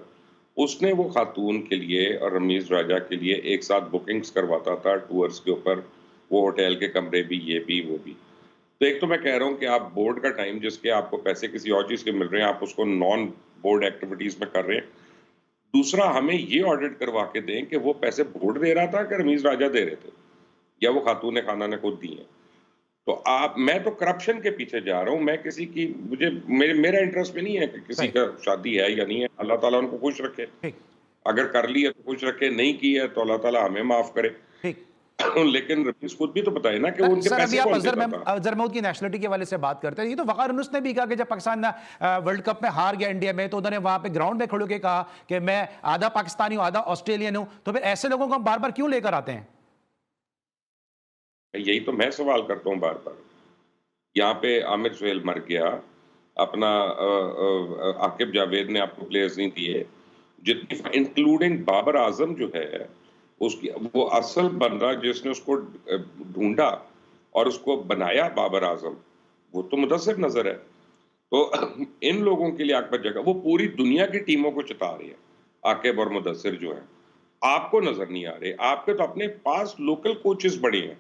उसने वो खातून के लिए और रमीज राजा के लिए एक साथ बुकिंग्स करवाता था टूर्स के ऊपर, वो होटल के कमरे भी, ये भी वो भी। तो एक तो मैं कह रहा हूँ कि आप बोर्ड का टाइम जिसके आपको पैसे किसी और चीज़ के मिल रहे हैं, आप उसको नॉन बोर्ड एक्टिविटीज़ में कर रहे हैं। दूसरा, हमें ये ऑडिट करवा के दें कि वो पैसे बोर्ड दे रहा था कि रमीज राजा दे रहे थे, या वो खातून खाना ने खुद दिए। तो मैं तो करप्शन के पीछे जा रहा हूँ, मैं किसी की, मेरा इंटरेस्ट में नहीं है कि किसी का शादी है या नहीं है, अल्लाह ताला उनको खुश रखे, अगर कर ली है तो खुश रखे, नहीं की है तो अल्लाह ताला हमें माफ करे। लेकिन रमीज खुद भी तो बताए ना कि वो उनके पैसे कौन देता था। अजहर महमूद की नेशनलिटी के वाले से बात करते हैं, ये तो वकार यूनुस ने भी कहा कि जब पाकिस्तान वर्ल्ड कप में हार गया इंडिया में, तो उन्होंने वहां पे ग्राउंड में खड़े होकर कहा कि मैं आधा पाकिस्तानी हूं, आधा ऑस्ट्रेलियन हूं। तो फिर ऐसे लोगों को हम बार बार क्यों लेकर आते हैं? यही तो मैं सवाल करता हूँ बार बार। यहाँ पे आमिर सुहेल मर गया, अपना आकिब जावेद ने आपको प्लेयर्स नहीं दिए, जितनी इंक्लूडिंग बाबर आजम जो है, उसकी वो असल बंदा जिसने उसको ढूंढा और उसको बनाया बाबर आजम, वो तो मुदस्सिर नजर है। तो इन लोगों के लिए आकबर जगह, वो पूरी दुनिया की टीमों को चिता रही है, आकिब और मुदस्सिर जो है, आपको नजर नहीं आ रहे। आपके तो अपने पास लोकल कोचेस बड़े हैं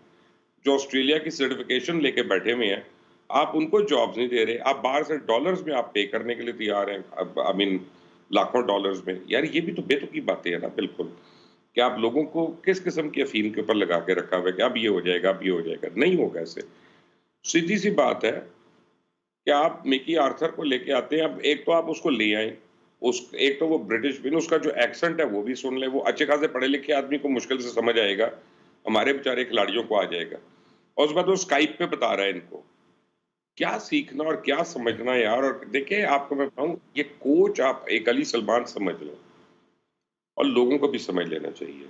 जो ऑस्ट्रेलिया की सर्टिफिकेशन लेके बैठे हुए हैं, आप उनको जॉब्स नहीं दे रहे। आप बाहर से डॉलर्स में आप पे करने के लिए तैयार हैं, आई मीन लाखों डॉलर्स में। यार ये भी तो बेतुकी बातें हैं ना, बिल्कुल, कि आप लोगों को किस किस्म की अफीम के ऊपर लगा के रखा हुआ है कि अब ये हो जाएगा, अब ये हो जाएगा। नहीं होगा ऐसे। सीधी सी बात है कि आप मिकी आर्थर को लेके आते हैं, अब एक तो आप उसको ले आए, एक तो वो ब्रिटिश भी, उसका जो एक्सेंट है वो भी सुन ले, वो अच्छे खासे पढ़े लिखे आदमी को मुश्किल से समझ आएगा, हमारे बेचारे खिलाड़ियों को आ जाएगा। और उस बाद वो स्काइप पे बता रहा है इनको क्या सीखना और क्या समझना है यार। और देखिए, आपको मैं बताऊं, ये कोच आप एक अली सलमान समझ लो, और लोगों को भी समझ लेना चाहिए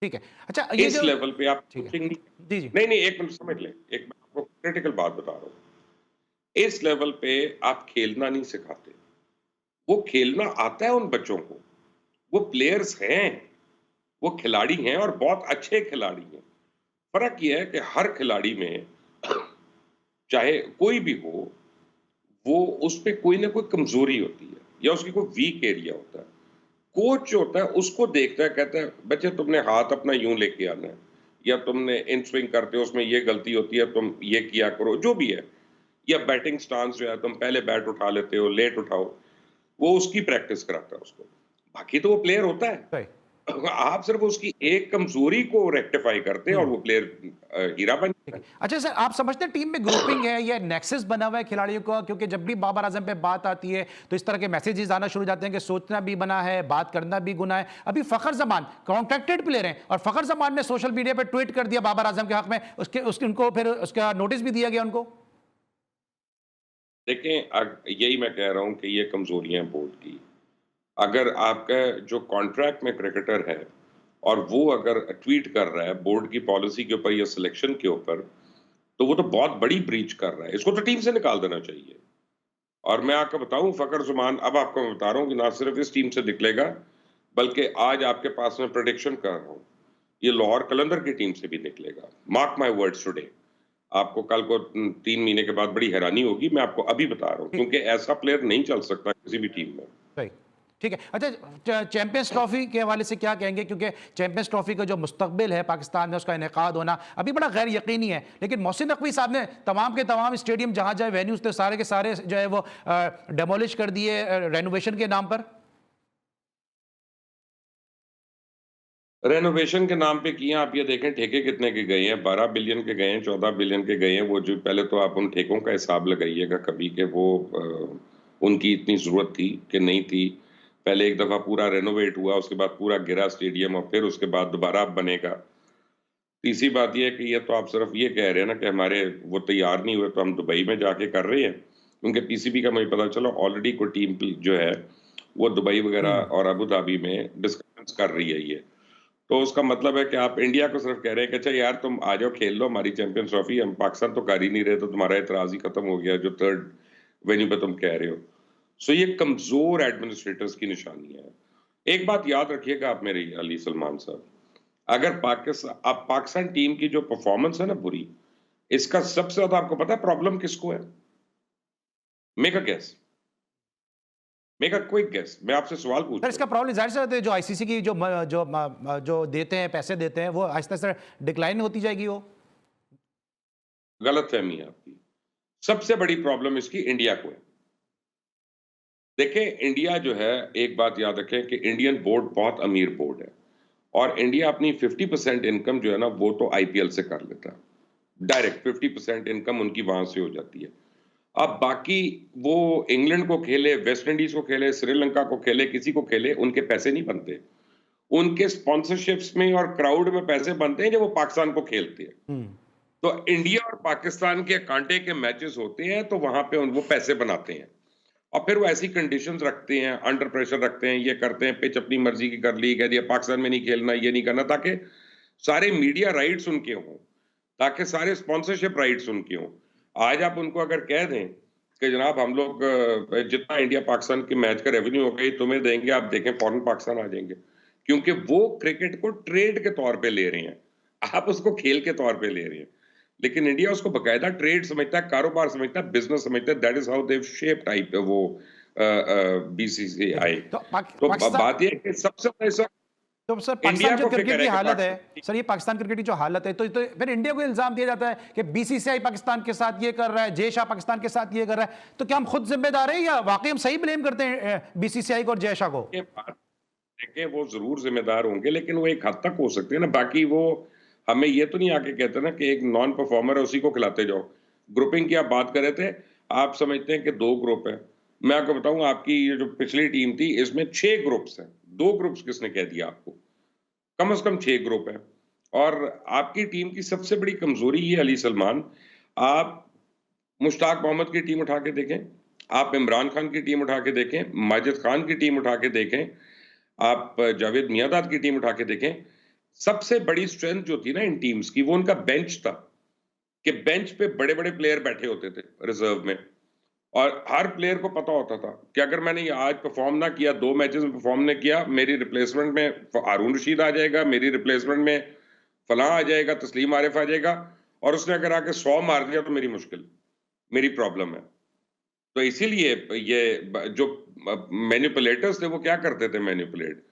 ठीक है। अच्छा, ये इस जो लेवल पे आप ठीक है। कोचिंग जी, जी। नहीं, एक मिनट समझ लें, एक मैं आपको क्रिटिकल बात बता रहा हूँ। इस लेवल पे आप खेलना नहीं सिखाते। वो खेलना आता है उन बच्चों को, वो प्लेयर्स हैं, वो खिलाड़ी हैं और बहुत अच्छे खिलाड़ी हैं। फ़र्क ये है कि हर खिलाड़ी में चाहे कोई भी हो, वो उसपे कोई ना कोई कमज़ोरी होती है या उसकी कोई वीक एरिया होता है। कोच जो होता है उसको देखता है, कहता है बच्चे तुमने हाथ अपना यूं लेके आना है या तुमने इन स्विंग करते हो उसमें ये गलती होती है, तुम ये किया करो, जो भी है। या बैटिंग स्टांस जो है, तुम पहले बैट उठा लेते हो, लेट उठाओ, वो उसकी प्रैक्टिस कराता है उसको। बाकी तो वो प्लेयर होता है। सही। आप सिर्फ उसकी एक कमजोरी को रेक्टिफाई करते हैं और हुँ। वो प्लेयर हीरा बन ठीक जाता है। है। अच्छा सर, आप समझते हैं टीम में ग्रुपिंग है या नेक्सस बना हुआ है खिलाड़ियों का? क्योंकि जब भी बाबर आजम पे बात आती है तो इस तरह के मैसेजेस आना शुरू हो जाते हैं कि सोचना भी बना है, बात करना भी गुनाह है। अभी फखर जमान कॉन्ट्रैक्टेड प्लेयर हैं और फखर जमान ने सोशल मीडिया पे ट्वीट कर दिया बाबर आजम के हक में, उसके उनको फिर उसका नोटिस भी दिया गया उनको। देखें, यही मैं कह रहा हूं कि ये कमजोरियां हैं बोर्ड की। अगर आपका जो कॉन्ट्रैक्ट में क्रिकेटर है और वो अगर ट्वीट कर रहा है बोर्ड की पॉलिसी के ऊपर या सिलेक्शन के ऊपर, तो वो तो बहुत बड़ी ब्रीच कर रहा है। इसको तो टीम से निकाल देना चाहिए। और मैं आपको बताऊं, फकर जुमान, अब आपको मैं बता रहा हूं कि ना सिर्फ इस टीम से निकलेगा, बल्कि आज आपके पास मैं प्रेडिक्शन कर रहा हूं, ये लाहौर कलंदर की टीम से भी निकलेगा। Mark my words today. आपको कल को 3 महीने के बाद बड़ी हैरानी होगी। मैं आपको अभी बता रहा हूं, ठीक क्योंकि ऐसा प्लेयर नहीं चल सकता किसी भी टीम में। सही। ठीक है। अच्छा, चैंपियंस ट्रॉफी के हवाले से क्या कहेंगे? क्योंकि चैंपियंस ट्रॉफी का जो मुस्तकबिल है पाकिस्तान में, उसका इनेकाद होना अभी बड़ा गैर यकीनी है, लेकिन मोहसिन नकवी साहब ने तमाम के तमाम स्टेडियम जहां जहां वेन्यूज थे सारे के सारे जो है वो डेमोलिश कर दिए रेनोवेशन के नाम पर। रेनोवेशन के नाम पे किए। आप ये देखें ठेके कितने के गए हैं, 12 बिलियन के गए हैं, 14 बिलियन के गए हैं। वो जो पहले तो आप उन ठेकों का हिसाब लगाइएगा कभी के वो उनकी इतनी ज़रूरत थी कि नहीं थी। पहले एक दफ़ा पूरा रेनोवेट हुआ, उसके बाद पूरा गिरा स्टेडियम और फिर उसके बाद दोबारा अब बनेगा। तीसरी बात ये है कि ये तो आप सिर्फ ये कह रहे हैं ना कि हमारे वो तैयार नहीं हुए तो हम दुबई में जाके कर रहे हैं। उनके पीसीबी का मुझे पता चला ऑलरेडी कोई टीम जो है वो दुबई वगैरह और अबू धाबी में डिस्कशंस कर रही है ये। तो उसका मतलब है कि आप इंडिया को सिर्फ कह रहे हैं कि अच्छा यार तुम आ जाओ खेल लो हमारी चैंपियंस ट्रॉफी, हम पाकिस्तान तो कर ही नहीं रहे, तो तुम्हारा एतराज ही खत्म हो गया जो थर्ड वेन्यू पे तुम कह रहे हो। सो ये कमजोर एडमिनिस्ट्रेटर्स की निशानी है। एक बात याद रखिएगा आप मेरे अली सलमान साहब, अगर पाकिस्तान टीम की जो परफॉर्मेंस है ना बुरी, इसका सबसे ज्यादा आपको पता है प्रॉब्लम किसको है? Make a guess, make a quick guess. मैं आपसे सवाल पूछ सर, रहा इसका हूं। प्रॉब्लम जाहिर सी बात है, जो आईसीसी की जो देते हैं, पैसे देते हैं, वो आहिस्ता आहिस्ता डिक्लाइन होती जाएगी वो। गलत फहमी है आपकी। सबसे बड़ी प्रॉब्लम इसकी इंडिया को है। देखें, इंडिया जो है, एक बात याद रखें कि इंडियन बोर्ड बहुत अमीर बोर्ड है और इंडिया अपनी 50% इनकम जो है ना वो तो आईपीएल से कर लेता है। डायरेक्ट 50% इनकम उनकी वहां से हो जाती है। अब बाकी वो इंग्लैंड को खेले, वेस्ट इंडीज को खेले, श्रीलंका को खेले, किसी को खेले, उनके पैसे नहीं बनते। उनके स्पॉन्सरशिप्स में और क्राउड में पैसे बनते हैं जब वो पाकिस्तान को खेलते हैं। तो इंडिया और पाकिस्तान के कांटे के मैचेस होते हैं तो वहां पे वो पैसे बनाते हैं और फिर वो ऐसी कंडीशंस रखते हैं, अंडर प्रेशर रखते हैं, ये करते हैं, पिच अपनी मर्जी की कर ली, कह दिया पाकिस्तान में नहीं खेलना, ये नहीं करना, ताकि सारे मीडिया राइट्स उनके हों, ताकि सारे स्पॉन्सरशिप राइट्स उनके हों। आज आप उनको अगर कह दें कि जनाब हम लोग जितना इंडिया पाकिस्तान के मैच का रेवेन्यू हो गई तुम्हें देंगे, आप देखें फौरन पाकिस्तान आ जाएंगे, क्योंकि वो क्रिकेट को ट्रेड के तौर पे ले रहे हैं, आप उसको खेल के तौर पे ले रहे हैं। लेकिन इंडिया उसको बकायदा ट्रेड समझता है, कारोबार समझता है, बिजनेस समझता है। That is how they've shape type वो बीसीसीआई। तो तो पाकिस्तान, बात ये है कि सबसे पैसा तो सर इंडिया पाकिस्तान जो को क्रिकेट फिक्र की है कि हालत है, पाकिस्तान सर ये पाकिस्तान क्रिकेट की जो हालत है, तो फिर इंडिया को इल्जाम दिया जाता है कि बीसीसीआई पाकिस्तान के साथ ये कर रहा है, जय शाह पाकिस्तान के साथ ये कर रहा है। तो क्या हम खुद जिम्मेदार हैं या वाकई हम सही ब्लेम करते हैं बीसीसीआई को और जय शाह को? के बाद देखें वो जरूर जिम्मेदार होंगे, लेकिन वो एक हद तक हो सकते हैं ना। बाकी वो हमें ये तो नहीं आके कहते ना कि एक नॉन परफॉर्मर है उसी को खिलाते जाओ। ग्रुपिंग की आप बात कर रहे थे, आप समझते हैं कि 2 ग्रुप है। मैं आपको बताऊं, आपकी ये जो पिछली टीम थी इसमें 6 ग्रुप्स हैं। 2 ग्रुप्स किसने कह दिया आपको? कम से कम 6 ग्रुप है। और आपकी टीम की सबसे बड़ी कमजोरी ये अली सलमान, आप मुश्ताक मोहम्मद की टीम उठा के देखें, आप इमरान खान की टीम उठा के देखें, माजिद खान की टीम उठा के देखें, आप जावेद मियांदाद की टीम उठा के देखें, सबसे बड़ी स्ट्रेंथ जो थी ना इन टीम्स की, वो उनका बेंच था, कि बेंच पे बड़े-बड़े प्लेयर बैठे होते थे रिजर्व में, और हर प्लेयर को पता होता था कि अगर मैंने ये आज परफॉर्म ना किया, 2 मैचेस में परफॉर्म नहीं किया, मेरी रिप्लेसमेंट में हारून रशीद आ जाएगा, मेरी रिप्लेसमेंट में फलां आ जाएगा, तस्लीम आरिफ आ जाएगा, और उसने अगर आके 100 मार दिया तो मेरी मुश्किल, मेरी प्रॉब्लम है। तो इसीलिए ये जो मैनिपुलेटर्स थे वो क्या करते थे मैनिपुलेट,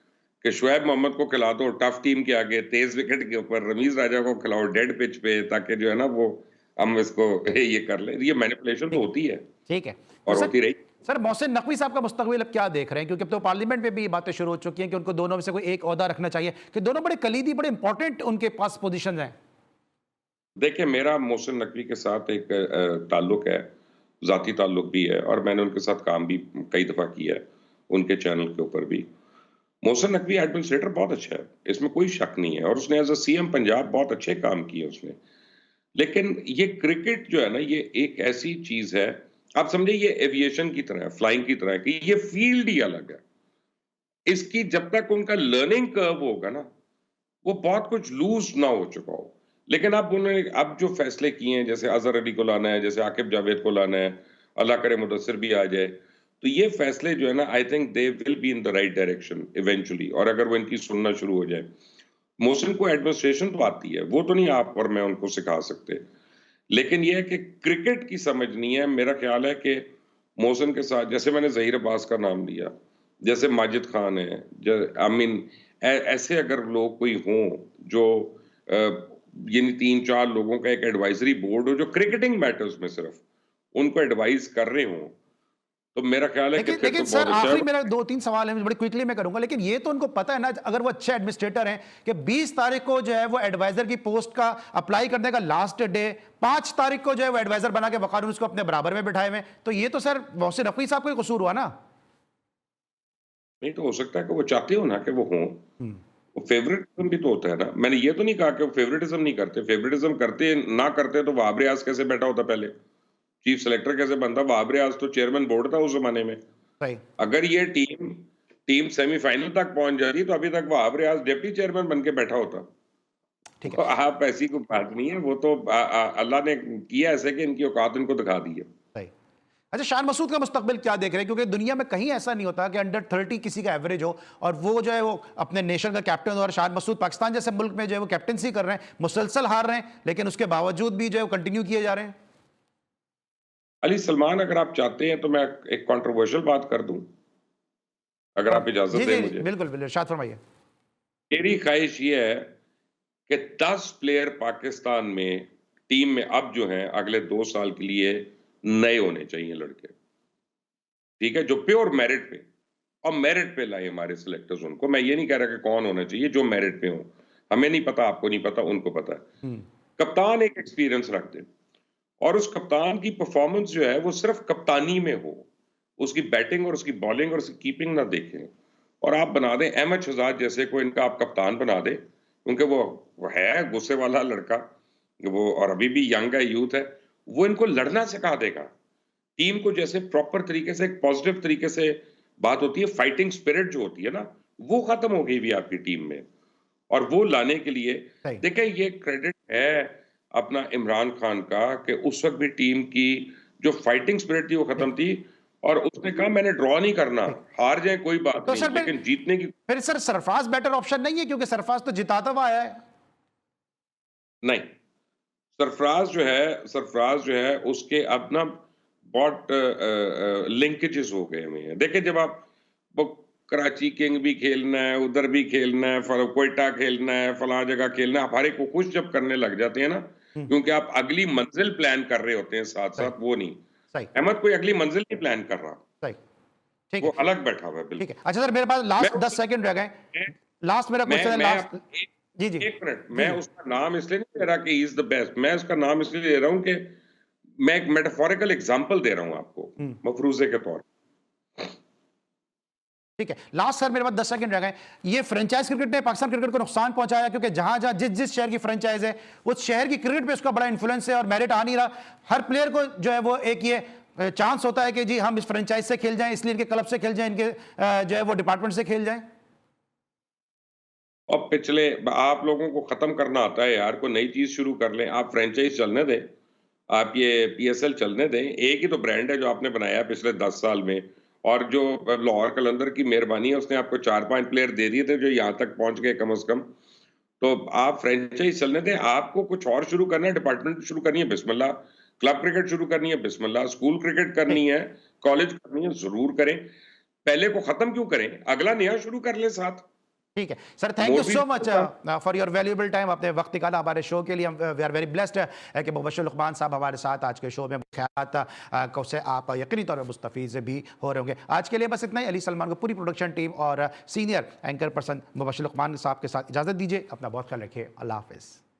कि शुएब मोहम्मद को खिला दो टफ टीम के आगे, तेज विकेट के ऊपर, रमीज राजा को खिलाओ डेड पिच पे, ताकि जो है ना वो हम इसको ये कर ले। ये मैनिपुलेशन तो होती है ठीक है। और होती रही। सर मोहसिन नकवी साहब का मुस्तकबिल अब क्या देख रहे हैं, क्योंकि अब तो पार्लियामेंट में भी ये बातें शुरू हो चुकी हैं कि उनको दोनों में से कोई एक ओहदा रखना चाहिए, कि दोनों बड़े कलीदी, बड़े इंपॉर्टेंट उनके पास पोजीशन हैं। देखिए, मेरा मोहसिन नकवी के साथ एक ताल्लुक है, ज़ाती ताल्लुक भी है, और मैंने उनके साथ काम भी कई दफ़ा किया है, उनके चैनल के ऊपर भी। मोहसिन नकवी एडमिनिस्ट्रेटर बहुत अच्छा है, इसमें कोई शक नहीं है, और उसने एज अ सीएम पंजाब बहुत अच्छे काम किए उसने। लेकिन ये क्रिकेट जो है ना, ये एक ऐसी चीज है, आप समझे ये एविएशन की तरह है, फ्लाइंग की तरह है, कि ये फील्ड ही अलग है। इसकी जब तक उनका लर्निंग कर्व होगा ना, वो बहुत कुछ लूज ना हो चुका हो। लेकिन अब उन्होंने अब जो फैसले किए हैं, जैसे अजहर अली को लाना है, जैसे आकिब जावेद को लाना है, अल्लाह करे मुदस्सिर भी आ जाए, तो ये फैसले जो है ना, I think they will be in the right direction eventually. और अगर वो इनकी सुनना शुरू हो जाए, मोहसिन को एडमिनिस्ट्रेशन तो आती है, वो तो नहीं आप और मैं उनको सिखा सकते, लेकिन ये है कि क्रिकेट की समझ नहीं है। मेरा ख्याल है कि मोहसिन के साथ, जैसे मैंने जहीर अब्बास का नाम लिया, जैसे माजिद खान है, आई मीन ऐसे अगर लोग कोई हों जो यानी 3-4 लोगों का एक एडवाइजरी बोर्ड हो जो क्रिकेटिंग मैटर्स में सिर्फ उनको एडवाइस कर रहे हों, तो मेरा ख्याल है कि फिर लेकिन तो सर बहुत अच्छा आखिरी है। मेरा 2-3 सवाल है, बड़ी क्विकली मैं करूंगा, लेकिन ये तो उनको पता है ना, अगर वो अच्छे एडमिनिस्ट्रेटर हैं, कि 20 तारीख को जो है वो एडवाइजर की पोस्ट का अप्लाई करने का लास्ट डे, 5 तारीख को जो है वो एडवाइजर बना के वकार उसको अपने बराबर में बिठाए हुए, तो ये तो सर मोहसिन नकवी साहब का कसूर हुआ ना। नहीं तो हो सकता है कि वो चाहते हो ना कि वो हों, वो फेवरेटिज्म भी तो होता है ना। मैंने ये तो नहीं कहा कि वो फेवरेटिज्म नहीं करते, फेवरेटिज्म करते ना करते तो वहाब रियाज कैसे बैठा होता पहले, चीफ सेलेक्टर कैसे बनता? वहाब रियाज तो चेयरमैन बोर्ड था उस जमाने में। सही। अगर ये टीम सेमीफाइनल तक पहुंच जाती तो अभी तक वहाब रियाज डिप्टी चेयरमैन बन के बैठा होता। ठीक तो है। आप ऐसी कोई बात नहीं है, वो तो अल्लाह ने किया ऐसे कि इनकी औकात इनको दिखा दी है। सही। अच्छा, शान मसूद का मुस्तकबिल क्या देख रहे हैं, क्योंकि दुनिया में कहीं ऐसा नहीं होता कि अंडर 30 किसी का एवरेज हो और वो जो है वो अपने नेशन का कैप्टन हो, और शान मसूद पाकिस्तान जैसे मुल्क में जो है वो कैप्टनसी कर रहे हैं, मुसलसल हार रहे हैं, लेकिन उसके बावजूद भी जो है वो कंटिन्यू किए जा रहे हैं। अली सलमान, अगर आप चाहते हैं तो मैं एक कंट्रोवर्शियल बात कर दूं, अगर आप इजाजत जी दें जी मुझे। बिल्कुल बिल्कुल, इरशाद फरमाइए। मेरी ख्वाहिश ये है कि 10 प्लेयर पाकिस्तान में टीम में अब जो हैं अगले 2 साल के लिए नए होने चाहिए लड़के, ठीक है, जो प्योर मेरिट पे, और मेरिट पे लाए हमारे सिलेक्टर्स उनको। मैं ये नहीं कह रहा कि कौन होना चाहिए, जो मेरिट पे हो। हमें नहीं पता, आपको नहीं पता, उनको पता है। कप्तान एक एक्सपीरियंस रख दे, और उस कप्तान की परफॉर्मेंस जो है वो सिर्फ कप्तानी में हो, उसकी बैटिंग और उसकी बॉलिंग और उसकी कीपिंग ना देखें, और आप बना दें अहमद शहजाद जैसे को इनका आप कप्तान बना दें, क्योंकि वो है गुस्से वाला लड़का, वो और अभी भी यंग है, यूथ है, वो इनको लड़ना सिखा देगा। टीम को जैसे प्रॉपर तरीके से, एक पॉजिटिव तरीके से बात होती है, फाइटिंग स्पिरिट जो होती है ना, वो खत्म हो गई भी आपकी टीम में। और वो लाने के लिए सही। देखिए, ये क्रेडिट है अपना इमरान खान का कि उस वक्त भी टीम की जो फाइटिंग स्पिरिट थी वो खत्म थी, और उसने कहा मैंने ड्रॉ नहीं करना, हार जाए कोई बात तो नहीं, सर लेकिन जीतने की फिर सर सरफराज बेटर ऑप्शन नहीं है, क्योंकि सरफराज तो जिताता हुआ आया है। नहीं। सरफराज जो है उसके अब ना बहुत लिंकेजेस हो गए हुए हैं। देखिए, जब आप वो कराची किंग भी खेलना है, उधर भी खेलना है, कोयटा खेलना है, फलां जगह खेलना है, आप हर एक को खुश जब करने लग जाते हैं ना, क्योंकि आप अगली मंजिल प्लान कर रहे होते हैं साथ सही। साथ, वो नहीं। सही। अहमद कोई अगली मंजिल नहीं प्लान कर रहा, सही। ठीक वो है। अलग बैठा हुआ है ठीक बिल्कुल। है। अच्छा सर, मेरे पास लास्ट मैं 10 सेकंड रह गए। लास्ट मेरा मैं क्वेश्चन है, मैं लास्ट। एक जी जी एक मिनट, जी मैं जी। उसका नाम इसलिए नहीं ले रहा कि ही इज द बेस्ट, मैं उसका नाम इसलिए ले रहा हूं कि मैं एक मेटाफोरिकल एग्जांपल दे रहा हूं आपको, मफरूजे के तौर। ठीक है। लास्ट सर मेरे पास 10 सेकंड रह गए। ये फ्रेंचाइज क्रिकेट ने पाकिस्तान क्रिकेट को नुकसान पहुंचाया, क्योंकि जहां जहां जिस शहर की फ्रेंचाइज है, उस शहर की क्रिकेट पे उसका बड़ा इन्फ्लुएंस है और मेरिट आ नहीं रहा। हर प्लेयर को जो है वो एक ये चांस होता है कि जी हम इस फ्रेंचाइज से खेल जाएं, इसलिए इनके क्लब से खेल जाएं, इनके जो है वो डिपार्टमेंट से खेल जाएं। और पिछले आप लोगों को खत्म करना आता है यार, कोई नई चीज शुरू कर लें, आप फ्रेंचाइज चलने दें, आप ये पीएसएल चलने दें। एक ही तो ब्रांड है जो आपने बनाया है पिछले 10 साल में, और जो लाहौर कलंदर की मेहरबानी है, उसने आपको 4-5 प्लेयर दे दिए थे जो यहाँ तक पहुंच गए कम से कम। तो आप फ्रेंचाइज चलने दें, आपको कुछ और शुरू करना है, डिपार्टमेंट शुरू करनी है, बिस्मिल्लाह। क्लब क्रिकेट शुरू करनी है, बिस्मिल्लाह। स्कूल क्रिकेट करनी है, कॉलेज करनी है, जरूर करें। पहले को खत्म क्यों करें, अगला नया शुरू कर ले साथ। ठीक है sir, thank you Modi so much का- फॉर योर वैल्यूएबल टाइम। आपने वक्त निकाला हमारे शो के लिए। हम वी आर वेरी ब्लेस्ड है कि मुबश्शिर लुकमान साहब हमारे साथ आज के शो में ख्यात को से आप यकीनी तौर पर मुस्तफ़ीज़ भी हो रहे होंगे। आज के लिए बस इतना ही। अली सलमान को, पूरी प्रोडक्शन टीम और senior anchor person Mubashshir Lukman साहब के साथ इजाज़त दीजिए। अपना बहुत ख्याल रखिए। अल्लाह हाफ़िज़।